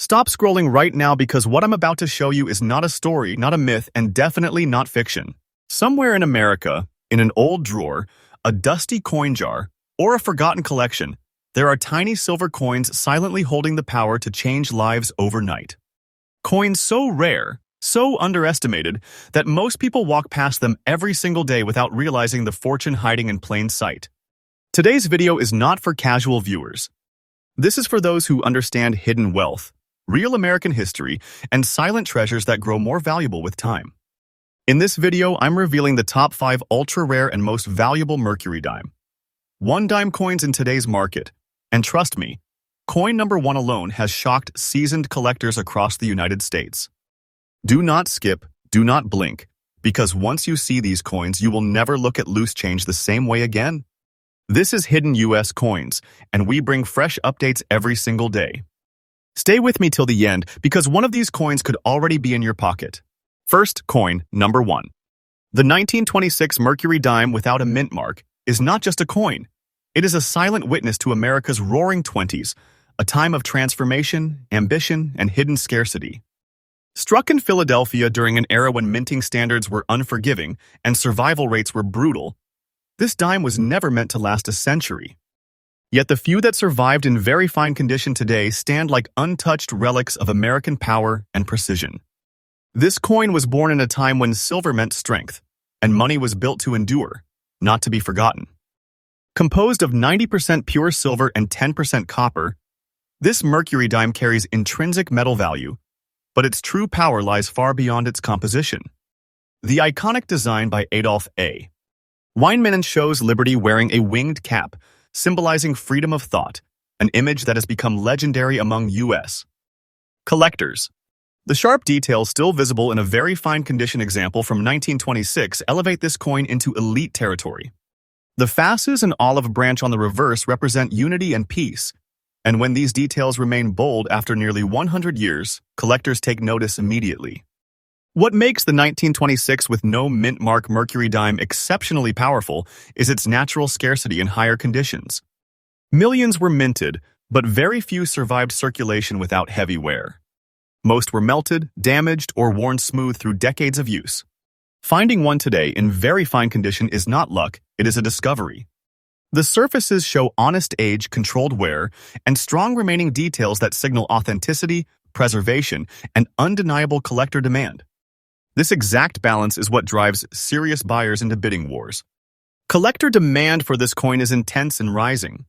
Stop scrolling right now because what I'm about to show you is not a story, not a myth, and definitely not fiction. Somewhere in America, in an old drawer, a dusty coin jar, or a forgotten collection, there are tiny silver coins silently holding the power to change lives overnight. Coins so rare, so underestimated, that most people walk past them every single day without realizing the fortune hiding in plain sight. Today's video is not for casual viewers. This is for those who understand hidden wealth, real American history, and silent treasures that grow more valuable with time. In this video, I'm revealing the top 5 ultra-rare and most valuable Mercury dime. One-dime coins in today's market. And trust me, coin number 1 alone has shocked seasoned collectors across the United States. Do not skip, do not blink, because once you see these coins, you will never look at loose change the same way again. This is Hidden US Coins, and we bring fresh updates every single day. Stay with me till the end, because one of these coins could already be in your pocket. First, coin number 1. The 1926 Mercury dime without a mint mark is not just a coin. It is a silent witness to America's roaring 20s, a time of transformation, ambition, and hidden scarcity. Struck in Philadelphia during an era when minting standards were unforgiving and survival rates were brutal, this dime was never meant to last a century. Yet the few that survived in very fine condition today stand like untouched relics of American power and precision. This coin was born in a time when silver meant strength, and money was built to endure, not to be forgotten. Composed of 90% pure silver and 10% copper, this Mercury dime carries intrinsic metal value, but its true power lies far beyond its composition. The iconic design by Adolf A. Weinman shows Liberty wearing a winged cap, symbolizing freedom of thought, an image that has become legendary among U.S. collectors. The sharp details still visible in a very fine condition example from 1926 elevate this coin into elite territory. The fasces and olive branch on the reverse represent unity and peace, and when these details remain bold after nearly 100 years, collectors take notice immediately. What makes the 1926 with no mint mark Mercury dime exceptionally powerful is its natural scarcity in higher conditions. Millions were minted, but very few survived circulation without heavy wear. Most were melted, damaged, or worn smooth through decades of use. Finding one today in very fine condition is not luck, it is a discovery. The surfaces show honest age, controlled wear, and strong remaining details that signal authenticity, preservation, and undeniable collector demand. This exact balance is what drives serious buyers into bidding wars. Collector demand for this coin is intense and rising.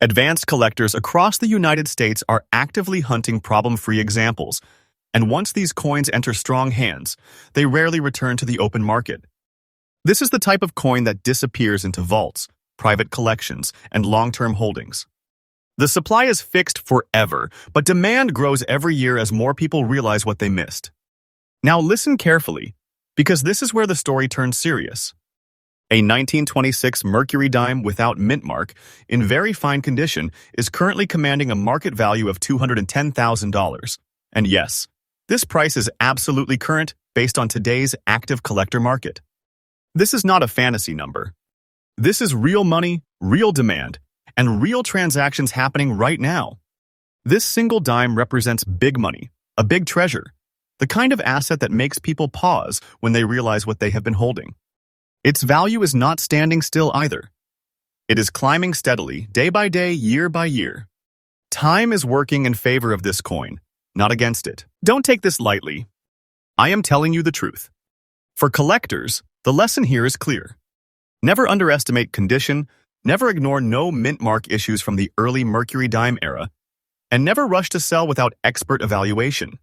Advanced collectors across the United States are actively hunting problem-free examples, and once these coins enter strong hands, they rarely return to the open market. This is the type of coin that disappears into vaults, private collections, and long-term holdings. The supply is fixed forever, but demand grows every year as more people realize what they missed. Now listen carefully, because this is where the story turns serious. A 1926 Mercury dime without mint mark, in very fine condition, is currently commanding a market value of $210,000. And yes, this price is absolutely current based on today's active collector market. This is not a fantasy number. This is real money, real demand, and real transactions happening right now. This single dime represents big money, a big treasure, the kind of asset that makes people pause when they realize what they have been holding. Its value is not standing still either. It is climbing steadily, day by day, year by year. Time is working in favor of this coin, not against it. Don't take this lightly. I am telling you the truth. For collectors, the lesson here is clear. Never underestimate condition, never ignore no mint mark issues from the early Mercury dime era, and never rush to sell without expert evaluation.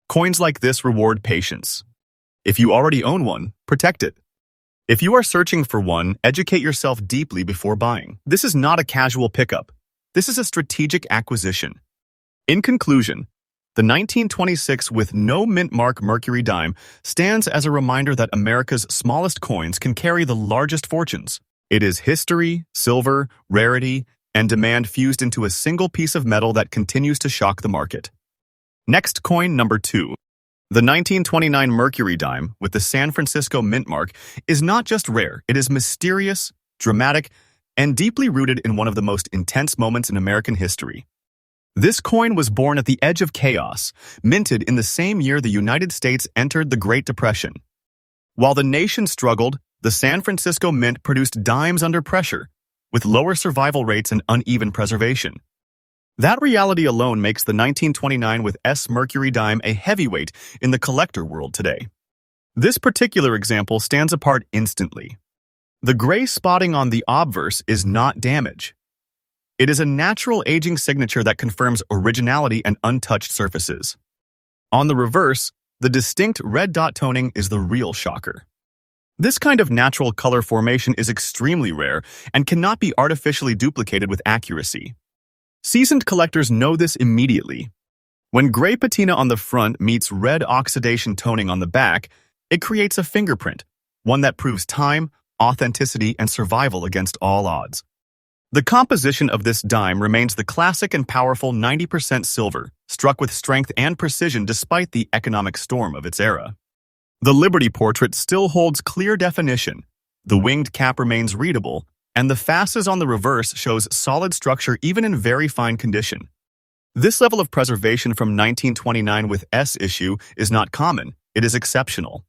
Coins like this reward patience. If you already own one, protect it. If you are searching for one, educate yourself deeply before buying. This is not a casual pickup. This is a strategic acquisition. In conclusion, the 1926 with no mint mark Mercury dime stands as a reminder that America's smallest coins can carry the largest fortunes. It is history, silver, rarity, and demand fused into a single piece of metal that continues to shock the market. Next, coin number 2. The 1929 Mercury dime with the San Francisco mint mark is not just rare, it is mysterious, dramatic, and deeply rooted in one of the most intense moments in American history. This coin was born at the edge of chaos, minted in the same year the United States entered the Great Depression. While the nation struggled, the San Francisco Mint produced dimes under pressure, with lower survival rates and uneven preservation. That reality alone makes the 1929 with S Mercury dime a heavyweight in the collector world today. This particular example stands apart instantly. The gray spotting on the obverse is not damage. It is a natural aging signature that confirms originality and untouched surfaces. On the reverse, the distinct red dot toning is the real shocker. This kind of natural color formation is extremely rare and cannot be artificially duplicated with accuracy. Seasoned collectors know this immediately. When gray patina on the front meets red oxidation toning on the back, it creates a fingerprint, one that proves time, authenticity, and survival against all odds. The composition of this dime remains the classic and powerful 90% silver, struck with strength and precision despite the economic storm of its era. The Liberty portrait still holds clear definition, the winged cap remains readable, and the fasces on the reverse shows solid structure even in very fine condition. This level of preservation from 1929 with S issue is not common, it is exceptional.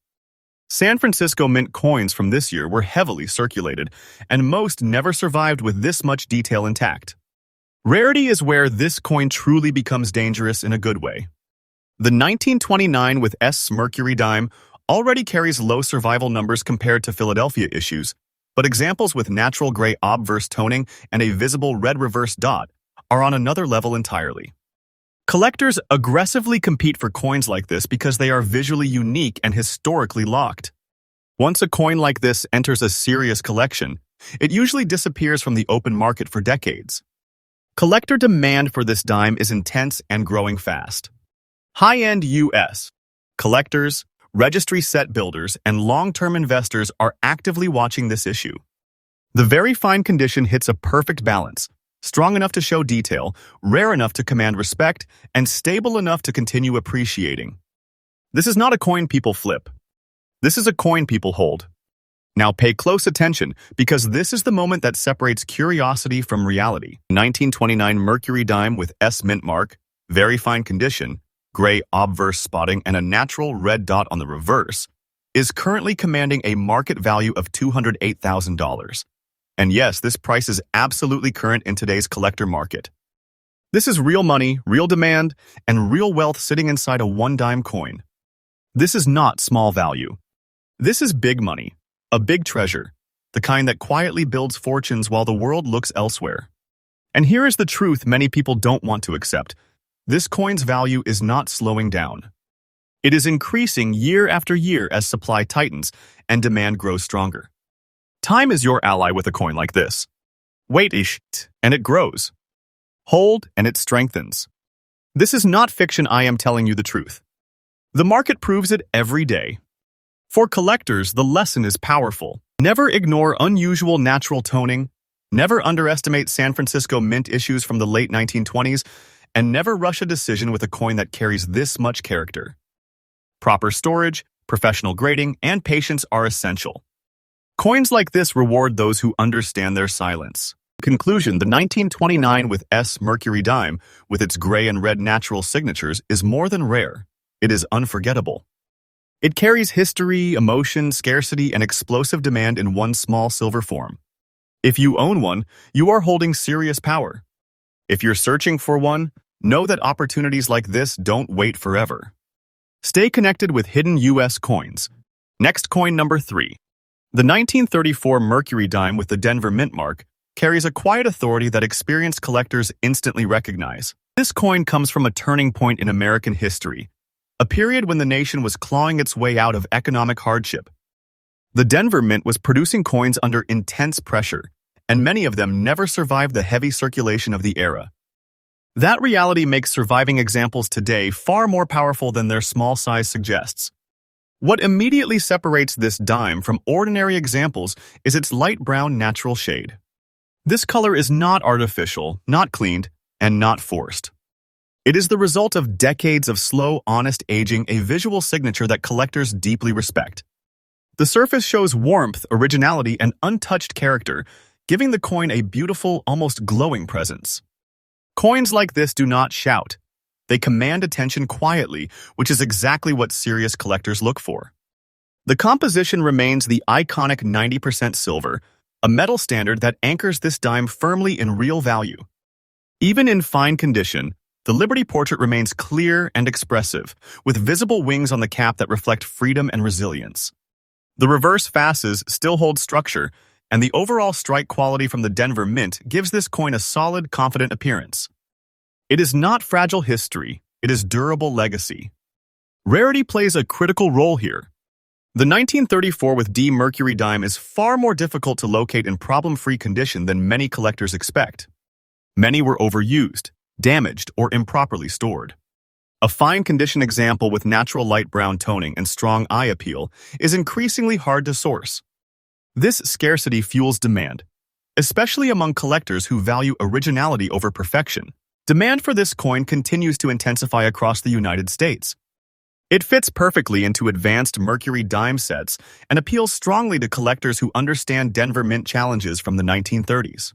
San Francisco Mint coins from this year were heavily circulated, and most never survived with this much detail intact. Rarity is where this coin truly becomes dangerous in a good way. The 1929 with S Mercury dime already carries low survival numbers compared to Philadelphia issues, but examples with natural gray obverse toning and a visible red reverse dot are on another level entirely. Collectors aggressively compete for coins like this because they are visually unique and historically locked. Once a coin like this enters a serious collection, it usually disappears from the open market for decades. Collector demand for this dime is intense and growing fast. High-end U.S. collectors, registry set builders, and long-term investors are actively watching this issue. The very fine condition hits a perfect balance, strong enough to show detail, rare enough to command respect, and stable enough to continue appreciating. This is not a coin people flip. This is a coin people hold. Now pay close attention, because this is the moment that separates curiosity from reality. 1929 Mercury dime with S mint mark, very fine condition, gray obverse spotting, and a natural red dot on the reverse, is currently commanding a market value of $208,000. And yes, this price is absolutely current in today's collector market. This is real money, real demand, and real wealth sitting inside a one-dime coin. This is not small value. This is big money, a big treasure, the kind that quietly builds fortunes while the world looks elsewhere. And here is the truth many people don't want to accept. This coin's value is not slowing down. It is increasing year after year as supply tightens and demand grows stronger. Time is your ally with a coin like this. Wait and it grows. Hold and it strengthens. This is not fiction, I am telling you the truth. The market proves it every day. For collectors, the lesson is powerful. Never ignore unusual natural toning, never underestimate San Francisco Mint issues from the late 1920s, and never rush a decision with a coin that carries this much character. Proper storage, professional grading, and patience are essential. Coins like this reward those who understand their silence. Conclusion: the 1929 with S Mercury dime, with its gray and red natural signatures, is more than rare. It is unforgettable. It carries history, emotion, scarcity, and explosive demand in one small silver form. If you own one, you are holding serious power. If you're searching for one, know that opportunities like this don't wait forever. Stay connected with hidden U.S. coins. Next coin number 3. The 1934 Mercury dime with the Denver mint mark carries a quiet authority that experienced collectors instantly recognize. This coin comes from a turning point in American history, a period when the nation was clawing its way out of economic hardship. The Denver Mint was producing coins under intense pressure, and many of them never survived the heavy circulation of the era. That reality makes surviving examples today far more powerful than their small size suggests. What immediately separates this dime from ordinary examples is its light brown natural shade. This color is not artificial, not cleaned, and not forced. It is the result of decades of slow, honest aging, a visual signature that collectors deeply respect. The surface shows warmth, originality, and untouched character, giving the coin a beautiful, almost glowing presence. Coins like this do not shout. They command attention quietly, which is exactly what serious collectors look for. The composition remains the iconic 90% silver, a metal standard that anchors this dime firmly in real value. Even in fine condition, the Liberty portrait remains clear and expressive, with visible wings on the cap that reflect freedom and resilience. The reverse fasces still hold structure, and the overall strike quality from the Denver Mint gives this coin a solid, confident appearance. It is not fragile history, it is durable legacy. Rarity plays a critical role here. The 1934 with D Mercury dime is far more difficult to locate in problem-free condition than many collectors expect. Many were overused, damaged, or improperly stored. A fine condition example with natural light brown toning and strong eye appeal is increasingly hard to source. This scarcity fuels demand, especially among collectors who value originality over perfection. Demand for this coin continues to intensify across the United States. It fits perfectly into advanced Mercury dime sets and appeals strongly to collectors who understand Denver Mint challenges from the 1930s.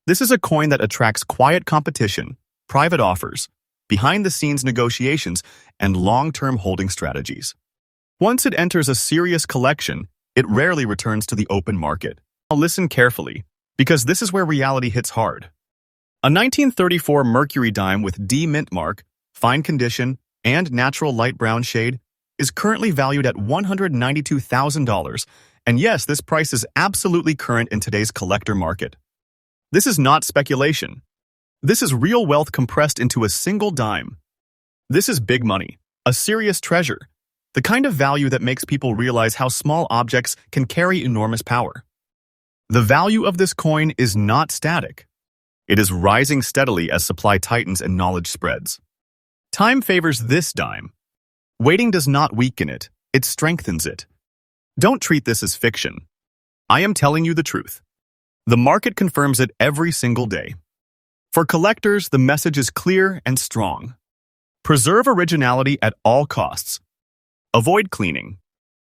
This is a coin that attracts quiet competition, private offers, behind-the-scenes negotiations, and long-term holding strategies. Once it enters a serious collection, it rarely returns to the open market. Now listen carefully, because this is where reality hits hard. A 1934 Mercury dime with D mint mark, fine condition, and natural light brown shade is currently valued at $192,000, and yes, this price is absolutely current in today's collector market. This is not speculation. This is real wealth compressed into a single dime. This is big money, a serious treasure, the kind of value that makes people realize how small objects can carry enormous power. The value of this coin is not static. It is rising steadily as supply tightens and knowledge spreads. Time favors this dime. Waiting does not weaken it, it strengthens it. Don't treat this as fiction. I am telling you the truth. The market confirms it every single day. For collectors, the message is clear and strong. Preserve originality at all costs. Avoid cleaning.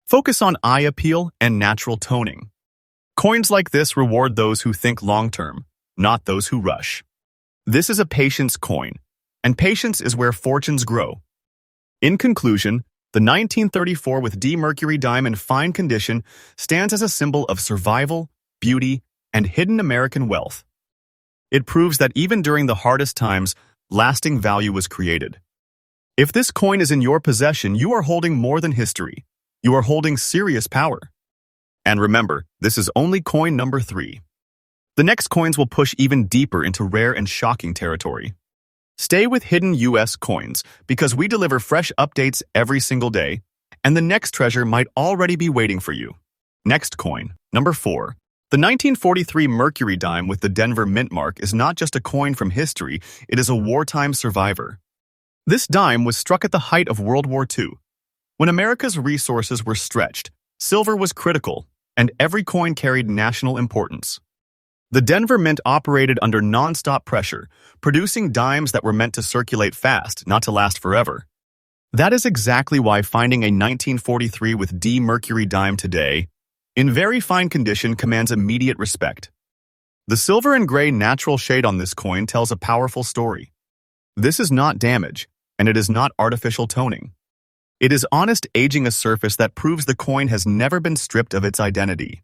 Focus on eye appeal and natural toning. Coins like this reward those who think long-term, not those who rush. This is a patience coin, and patience is where fortunes grow. In conclusion, the 1934 with D Mercury dime in fine condition stands as a symbol of survival, beauty, and hidden American wealth. It proves that even during the hardest times, lasting value was created. If this coin is in your possession, you are holding more than history. You are holding serious power. And remember, this is only coin number 3. The next coins will push even deeper into rare and shocking territory. Stay with Hidden US Coins because we deliver fresh updates every single day, and the next treasure might already be waiting for you. Next coin, number 4. The 1943 Mercury dime with the Denver Mint mark is not just a coin from history, it is a wartime survivor. This dime was struck at the height of World War II. When America's resources were stretched, silver was critical, and every coin carried national importance. The Denver Mint operated under non-stop pressure, producing dimes that were meant to circulate fast, not to last forever. That is exactly why finding a 1943 with D Mercury dime today, in very fine condition, commands immediate respect. The silver and gray natural shade on this coin tells a powerful story. This is not damage, and it is not artificial toning. It is honest aging a surface that proves the coin has never been stripped of its identity.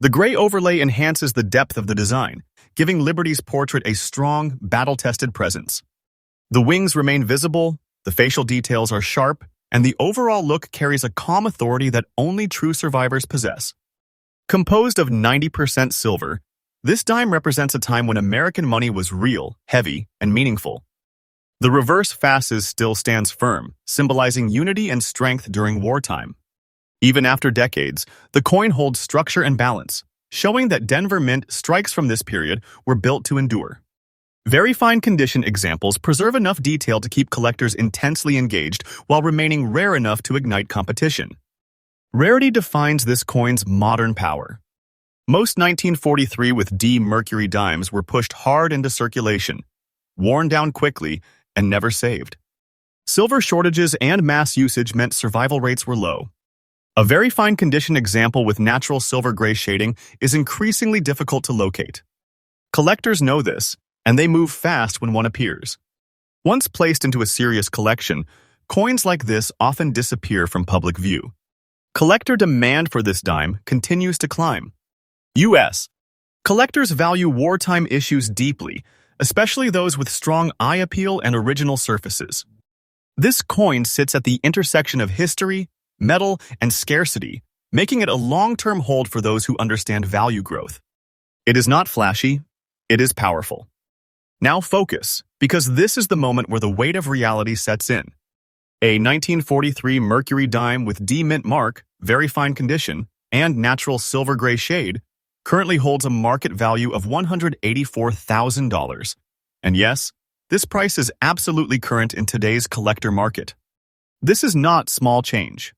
The gray overlay enhances the depth of the design, giving Liberty's portrait a strong, battle-tested presence. The wings remain visible, the facial details are sharp, and the overall look carries a calm authority that only true survivors possess. Composed of 90% silver, this dime represents a time when American money was real, heavy, and meaningful. The reverse fasces still stands firm, symbolizing unity and strength during wartime. Even after decades, the coin holds structure and balance, showing that Denver Mint strikes from this period were built to endure. Very fine condition examples preserve enough detail to keep collectors intensely engaged while remaining rare enough to ignite competition. Rarity defines this coin's modern power. Most 1943 with D Mercury dimes were pushed hard into circulation, worn down quickly, and never saved. Silver shortages and mass usage meant survival rates were low. A very fine condition example with natural silver gray shading is increasingly difficult to locate. Collectors know this, and they move fast when one appears. Once placed into a serious collection, coins like this often disappear from public view. Collector demand for this dime continues to climb. U.S. Collectors value wartime issues deeply, especially those with strong eye appeal and original surfaces. This coin sits at the intersection of history, metal, and scarcity, making it a long-term hold for those who understand value growth. It is not flashy, it is powerful. Now focus, because this is the moment where the weight of reality sets in. A 1943 Mercury dime with D mint mark, very fine condition, and natural silver gray shade currently holds a market value of $184,000. And yes, this price is absolutely current in today's collector market. This is not small change.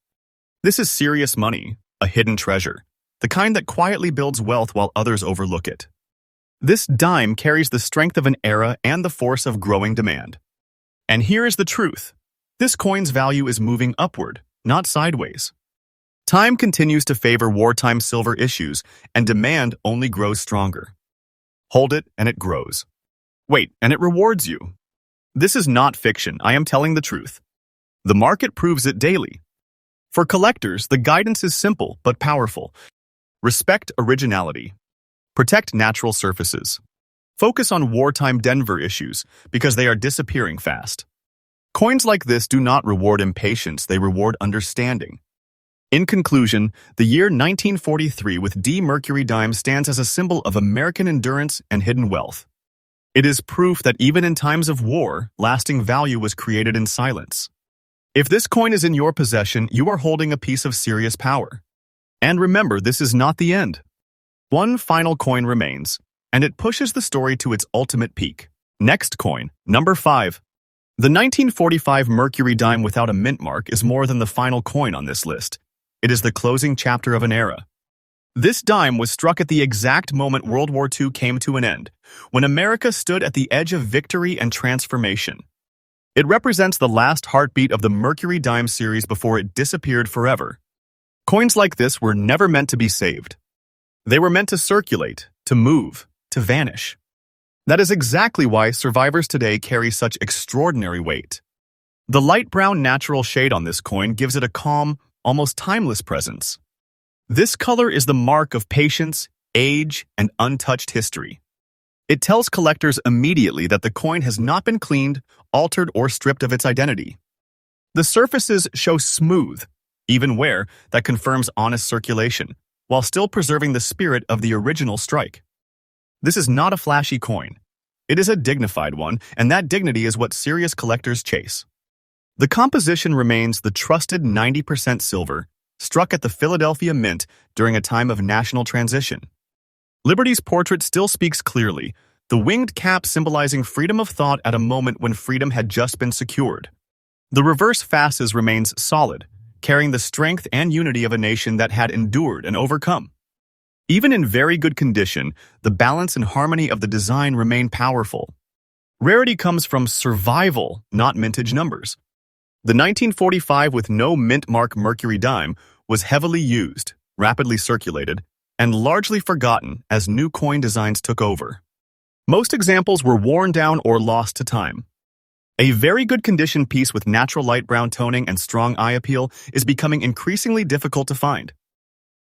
This is serious money, a hidden treasure, the kind that quietly builds wealth while others overlook it. This dime carries the strength of an era and the force of growing demand. And here is the truth. This coin's value is moving upward, not sideways. Time continues to favor wartime silver issues, and demand only grows stronger. Hold it, and it grows. Wait, and it rewards you. This is not fiction, I am telling the truth. The market proves it daily. For collectors, the guidance is simple but powerful. Respect originality. Protect natural surfaces. Focus on wartime Denver issues because they are disappearing fast. Coins like this do not reward impatience, they reward understanding. In conclusion, the year 1943 with D Mercury dime stands as a symbol of American endurance and hidden wealth. It is proof that even in times of war, lasting value was created in silence. If this coin is in your possession, you are holding a piece of serious power. And remember, this is not the end. One final coin remains, and it pushes the story to its ultimate peak. Next coin, number 5. The 1945 Mercury dime without a mint mark is more than the final coin on this list. It is the closing chapter of an era. This dime was struck at the exact moment World War II came to an end, when America stood at the edge of victory and transformation. It represents the last heartbeat of the Mercury dime series before it disappeared forever. Coins like this were never meant to be saved. They were meant to circulate, to move, to vanish. That is exactly why survivors today carry such extraordinary weight. The light brown natural shade on this coin gives it a calm, almost timeless presence. This color is the mark of patience, age, and untouched history. It tells collectors immediately that the coin has not been cleaned, altered, or stripped of its identity. The surfaces show smooth, even wear that confirms honest circulation, while still preserving the spirit of the original strike. This is not a flashy coin. It is a dignified one, and that dignity is what serious collectors chase. The composition remains the trusted 90% silver, struck at the Philadelphia Mint during a time of national transition. Liberty's portrait still speaks clearly, the winged cap symbolizing freedom of thought at a moment when freedom had just been secured. The reverse fasces remains solid, carrying the strength and unity of a nation that had endured and overcome. Even in very good condition, the balance and harmony of the design remain powerful. Rarity comes from survival, not mintage numbers. The 1945 with no mint mark Mercury dime was heavily used, rapidly circulated, and largely forgotten as new coin designs took over. Most examples were worn down or lost to time. A very good condition piece with natural light brown toning and strong eye appeal is becoming increasingly difficult to find.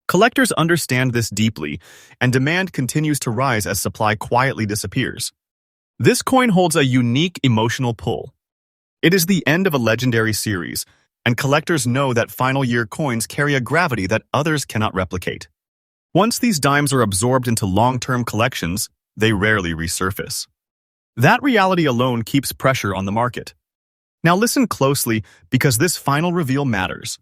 Collectors understand this deeply, and demand continues to rise as supply quietly disappears. This coin holds a unique emotional pull. It is the end of a legendary series, and collectors know that final year coins carry a gravity that others cannot replicate. Once these dimes are absorbed into long-term collections, they rarely resurface. That reality alone keeps pressure on the market. Now listen closely, because this final reveal matters.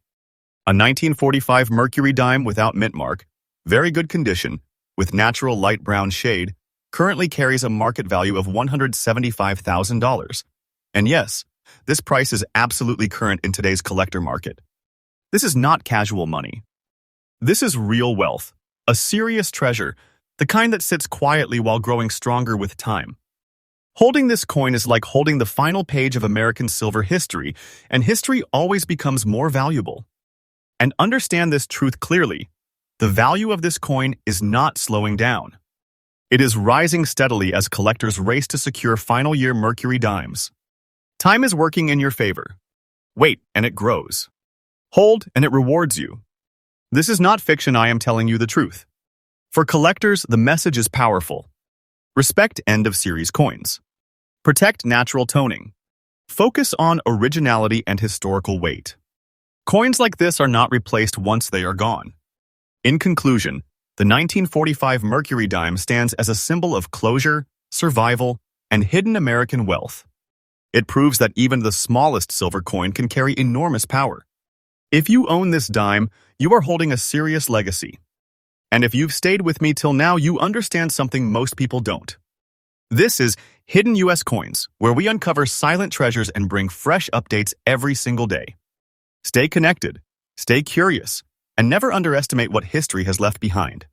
A 1945 Mercury dime without mint mark, very good condition, with natural light brown shade, currently carries a market value of $175,000. And yes, this price is absolutely current in today's collector market. This is not casual money. This is real wealth, a serious treasure, the kind that sits quietly while growing stronger with time. Holding this coin is like holding the final page of American silver history, and history always becomes more valuable. And understand this truth clearly, the value of this coin is not slowing down. It is rising steadily as collectors race to secure final-year Mercury dimes. Time is working in your favor. Wait, and it grows. Hold, and it rewards you. This is not fiction, I am telling you the truth. For collectors, the message is powerful. Respect end-of-series coins. Protect natural toning. Focus on originality and historical weight. Coins like this are not replaced once they are gone. In conclusion, the 1945 Mercury dime stands as a symbol of closure, survival, and hidden American wealth. It proves that even the smallest silver coin can carry enormous power. If you own this dime, you are holding a serious legacy. And if you've stayed with me till now, you understand something most people don't. This is Hidden US Coins, where we uncover silent treasures and bring fresh updates every single day. Stay connected, stay curious, and never underestimate what history has left behind.